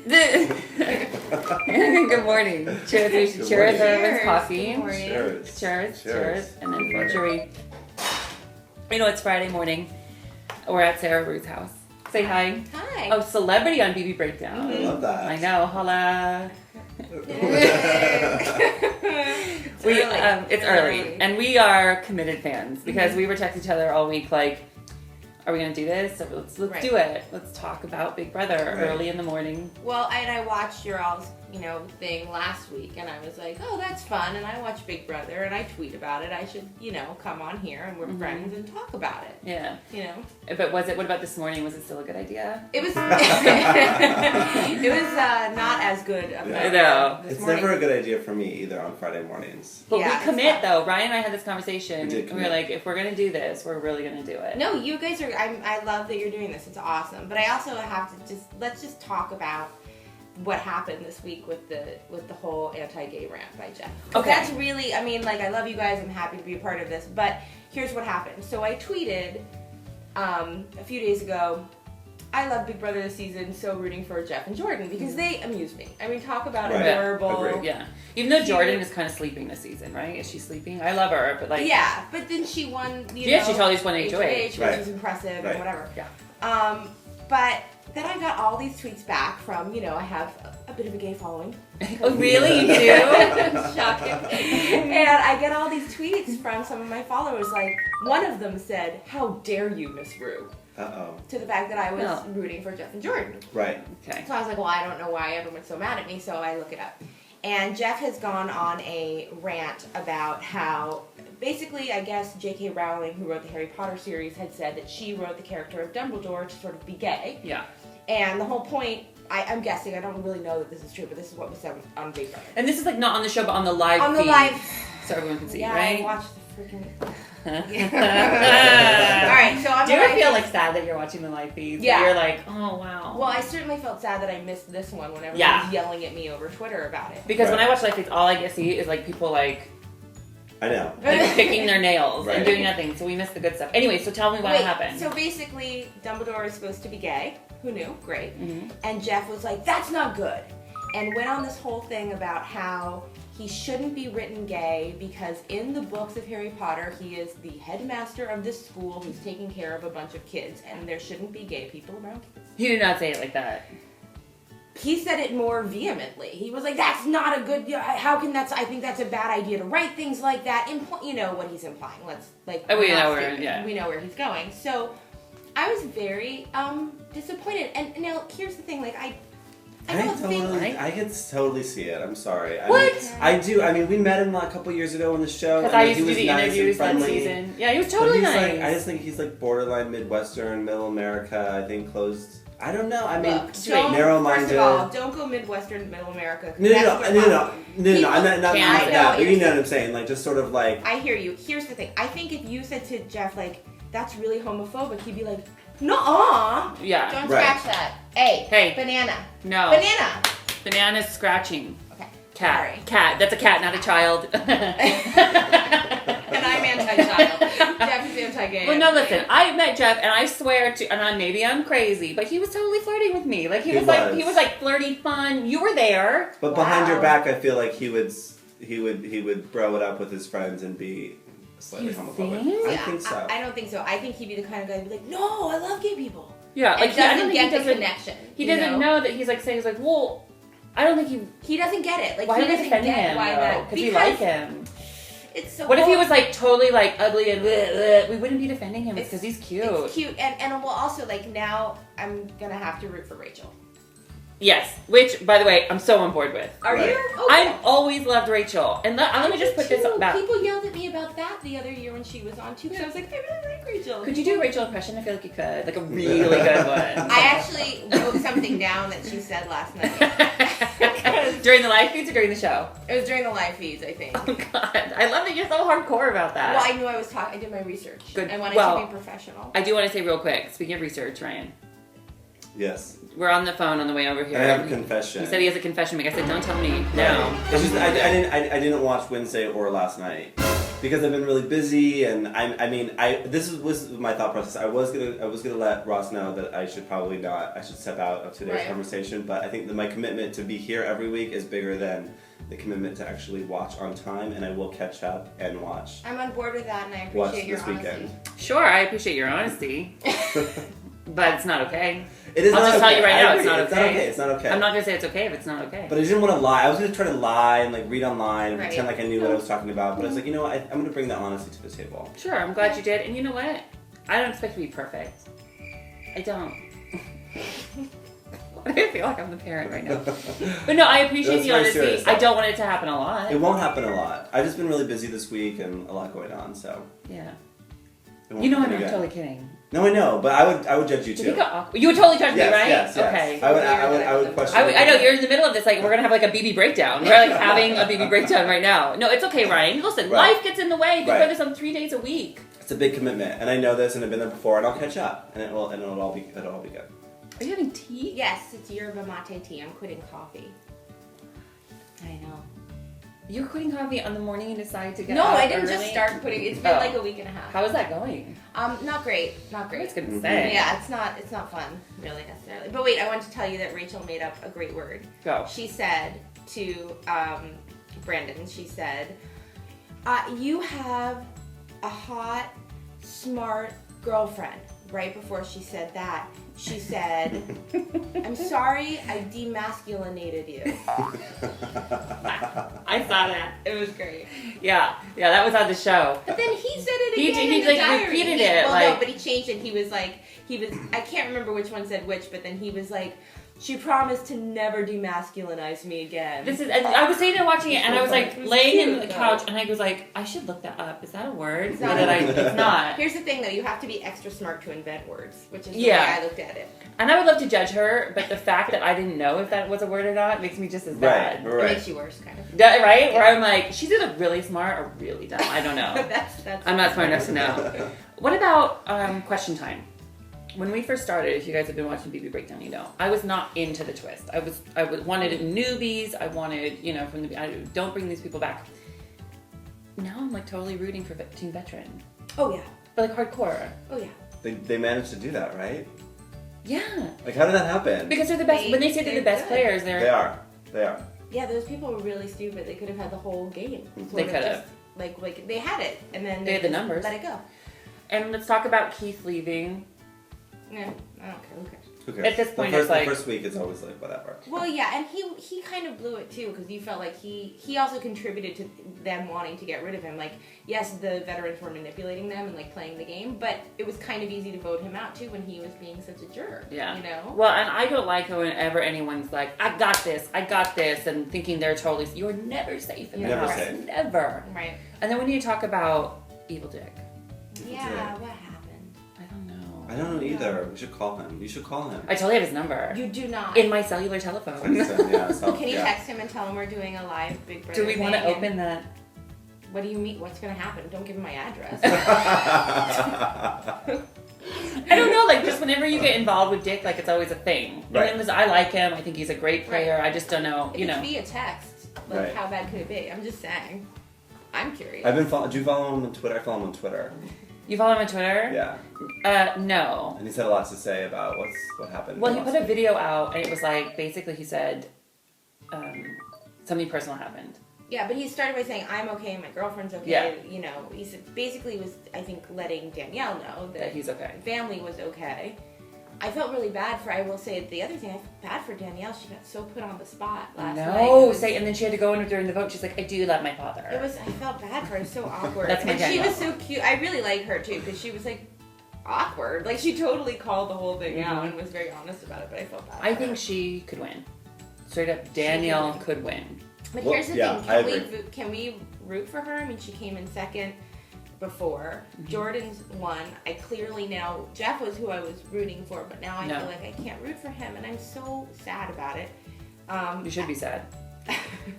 Good morning. Cheers. We should cheers over coffee. Cheers. And then for jury. You know, it's Friday morning. We're at Sara Rue's house. Say hi. Hi. Oh, celebrity on BB Breakdown. I love that. I know. Holla. It's early. And we are committed fans because we were texting each other all week like, are we going to do this? So let's do it. Let's talk about Big Brother early in the morning. Well, I watched your all's, thing last week, and I was like, oh, that's fun. And I watch Big Brother, and I tweet about it. I should, come on here, and we're friends, and talk about it. Yeah. But what about this morning? Was it still a good idea? It was. It was not as good. I know. It's never a good idea for me either on Friday mornings. But we commit though. Ryan and I had this conversation. We were like, if we're gonna do this, we're really gonna do it. No, you guys are. I love that you're doing this. It's awesome. But I also have to let's just talk about what happened this week with the whole anti-gay rant by Jeff. Okay. That's really. I love you guys. I'm happy to be a part of this. But here's what happened. So I tweeted a few days ago. I love Big Brother this season, so rooting for Jeff and Jordan because they amuse me. Talk about adorable. Yeah. Even though Jordan is kind of sleeping this season, right? Is she sleeping? I love her, but like. Yeah, but then she won. She totally just won HOH, which was impressive and whatever. Yeah. But then I got all these tweets back from I have a bit of a gay following. Oh, really? You do? Shocking. And I get all these tweets from some of my followers. Like one of them said, "How dare you, Miss Rue?" To the fact that I was rooting for Jeff and Jordan. Right. Okay. So I was like, well, I don't know why everyone's so mad at me, so I look it up. And Jeff has gone on a rant about how, basically, I guess J.K. Rowling, who wrote the Harry Potter series, had said that she wrote the character of Dumbledore to sort of be gay. Yeah. And the whole point, I'm guessing, I don't really know that this is true, but this is what was said on Big Brother. And this is like not on the show, but on the live feed. On the live. So everyone can see, Yeah, right? I watched the freaking... Alright, so I'm Do you ever feel like sad that you're watching the live feeds? Yeah. You're like, oh wow. Well, I certainly felt sad that I missed this one when everyone was yelling at me over Twitter about it. Because when I watch live feeds, all I get to see is like people like I know. like picking their nails and doing nothing, so we missed the good stuff. Anyway, so tell me what happened. So basically, Dumbledore is supposed to be gay. Who knew? Great. Mm-hmm. And Jeff was like, that's not good. And went on this whole thing about how he shouldn't be written gay because in the books of Harry Potter, he is the headmaster of this school who's taking care of a bunch of kids, and there shouldn't be gay people around kids. He did not say it like that. He said it more vehemently. He was like, that's not a good, how can I think that's a bad idea to write things like that. You know what he's implying. We know where he's going. So I was very disappointed. And now here's the thing, I can totally see it. I'm sorry. I do. we met him a couple years ago on the show. Because I used to do the nice interviews that season. Yeah, he was totally nice. I just think he's borderline Midwestern, Middle America. I think closed. I don't know. First Narrow-minded. of all, don't go Midwestern, Middle America. No. I'm not that. But you know what I'm saying. Just sort of like. I hear you. Here's the thing. I think if you said to Jeff that's really homophobic, he'd be like, nuh-uh. Yeah. Don't scratch that. Hey. Banana. No. Banana. Banana's scratching. Okay. Cat. Sorry. Cat. That's a cat, not a child. And I'm anti-child. Jeff is anti-gay. Well, no, listen. I met Jeff, and I swear to, and maybe I'm crazy, but he was totally flirting with me. He was flirty, fun. You were there. But behind your back, I feel like he would bro it up with his friends and be slightly homophobic. I think so. I don't think so. I think he'd be the kind of guy who'd be like, no, I love gay people. Yeah, I don't get the connection. He doesn't know that he's well, I don't think he doesn't get it. Why he doesn't defend him? Because we like him. It's so. What if he was totally ugly and we wouldn't be defending him because he's cute. It's cute and well also now I'm gonna have to root for Rachel. Yes, which by the way I'm so on board with. Are you? Okay. I've always loved Rachel, and let me just put this about. People yelled at me about that the other year when she was on too. So I was like, I really like Rachel. Could you do a Rachel impression? I feel like you could, a really good one. I actually wrote something down that she said last night. During the live feeds or during the show? It was during the live feeds, I think. Oh God, I love that you're so hardcore about that. Well, I knew I was talking. I did my research. Good. I wanted to be professional. I do want to say real quick. Speaking of research, Ryan. Yes. We're on the phone on the way over here. I have a confession. He said he has a confession. I said, don't tell me. No. It's just I didn't watch Wednesday or last night because I've been really busy, and this was my thought process. I was gonna let Ross know that I should probably not. I should step out of today's conversation, but I think that my commitment to be here every week is bigger than the commitment to actually watch on time, and I will catch up and watch. I'm on board with that, and I appreciate your honesty. Weekend. Sure, I appreciate your honesty, but it's not okay. It is. I'll not just okay. tell you right now, it's not okay. It's not okay. I'm not gonna say it's okay if it's not okay. But I didn't want to lie. I was gonna try to lie and like read online and pretend like I knew what I was talking about. But I was like, you know what? I'm gonna bring that honesty to the table. Sure, I'm glad you did. And you know what? I don't expect to be perfect. I don't. I feel like I'm the parent right now. But no, I appreciate the honesty. Serious, I don't want it to happen a lot. It won't happen a lot. I've just been really busy this week and a lot going on, so. Yeah. You know I'm not totally kidding. No, I know, but I would judge you too. You would totally judge me, right? Yes. Okay. I would question. I know you're in the middle of this. Like we're gonna have like a BB breakdown. We're like having a BB breakdown right now. No, it's okay, Ryan. Listen, life gets in the way. They do this on 3 days a week. It's a big commitment, and I know this, and I've been there before, and I'll catch up, and it'll all be good. Are you having tea? Yes, it's yerba mate tea. I'm quitting coffee. I know. You're quitting coffee on the morning you decide to get No, out I didn't early? just start quitting. It's been like a week and a half. How is that going? Not great. I was gonna say. Yeah, it's not fun, really, necessarily. But wait, I want to tell you that Rachel made up a great word. Go. She said to Brandon, she said, you have a hot, smart girlfriend. Right before she said that, she said, I'm sorry I demasculinated you. I saw that. It was great. Yeah, that was on the show. But then he said it again in the like diary. Repeated it. No, but he changed it. He was, I can't remember which one said which, but then he was like, she promised to never demasculinize me again. I was sitting there watching it, and I was like laying in the couch, and I was like, I should look that up. Is that a word? It's not. It's not. Here's the thing, though. You have to be extra smart to invent words, which is the way I looked at it. And I would love to judge her, but the fact that I didn't know if that was a word or not makes me just as bad. Right. It makes you worse, kind of. Right? Where I'm like, she's either really smart or really dumb. I don't know. I'm not smart enough to know. What about question time? When we first started, if you guys have been watching BB Breakdown, you know, I was not into the twist. I wanted newbies. I wanted, don't bring these people back. Now I'm like totally rooting for Team Veteran. Oh yeah. But like hardcore. Oh yeah. They managed to do that, right? Yeah. Like how did that happen? Because they're the best. When they say they're the best players, They are. Yeah, those people were really stupid. They could have had the whole game. They could have. Like they had it, and then they had the numbers. Let it go. And let's talk about Keith leaving. Yeah, I don't care. Who cares? At this point, it's like the first week is always like whatever. Well, yeah, and he kind of blew it too because you felt like he also contributed to them wanting to get rid of him. Like, yes, the veterans were manipulating them and like playing the game, but it was kind of easy to vote him out too when he was being such a jerk. Yeah, you know. Well, and I don't like whenever anyone's like, "I got this," and thinking they're totally. You're never safe in the house. Never. Right. And then when you talk about Evil Dick. Yeah. What happened? I don't know either. We should call him. You should call him. I totally have his number. You do not. In my cellular telephone. Can you text him and tell him we're doing a live Big Brother Do we want to open that? What do you mean? What's going to happen? Don't give him my address. I don't know. Like, just whenever you get involved with Dick, like, it's always a thing. Right. And I like him. I think he's a great player. I just don't know. It could be a text. Like, how bad could it be? I'm just saying. I'm curious. Do you follow him on Twitter? I follow him on Twitter. You follow him on Twitter? Yeah. No. And he's had a lot to say about what happened. Well, he put a video out, and it was like, basically he said something personal happened. Yeah, but he started by saying, I'm okay and my girlfriend's okay. Yeah. You know, he basically was, I think, letting Danielle know that he's okay. Family was okay. I felt really bad I will say the other thing, I felt bad for Danielle. She got so put on the spot last night. And then she had to go in during the vote. She's like, I do love my father. I felt bad for her. It was so awkward. That's my And she was so cute. I really like her too because she was like awkward. Like she totally called the whole thing out and was very honest about it, but I felt bad. I think she could win. Straight up, Danielle could win. But here's the thing, can we root for her? I mean, she came in second before. Jordan's won. I clearly now, Jeff was who I was rooting for, but now I feel like I can't root for him, and I'm so sad about it. You should be sad.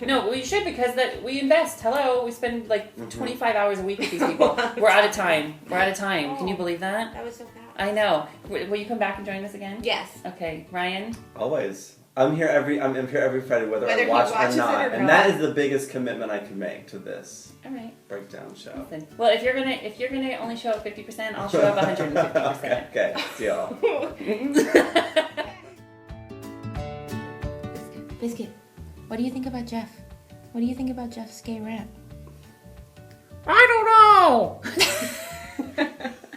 No, we should because we invest. Hello, we spend like 25 hours a week with these people. We're out of time. Can you believe that? That was so bad. I know. Will you come back and join us again? Yes. Okay, Ryan? Always. I'm here every Friday, whether I watch or not, and that is the biggest commitment I can make to this. All right. Breakdown show. Listen, well, if you're gonna only show up 50%, I'll show up 150%. Okay, deal. Biscuit, what do you think about Jeff? What do you think about Jeff's gay rant? I don't know.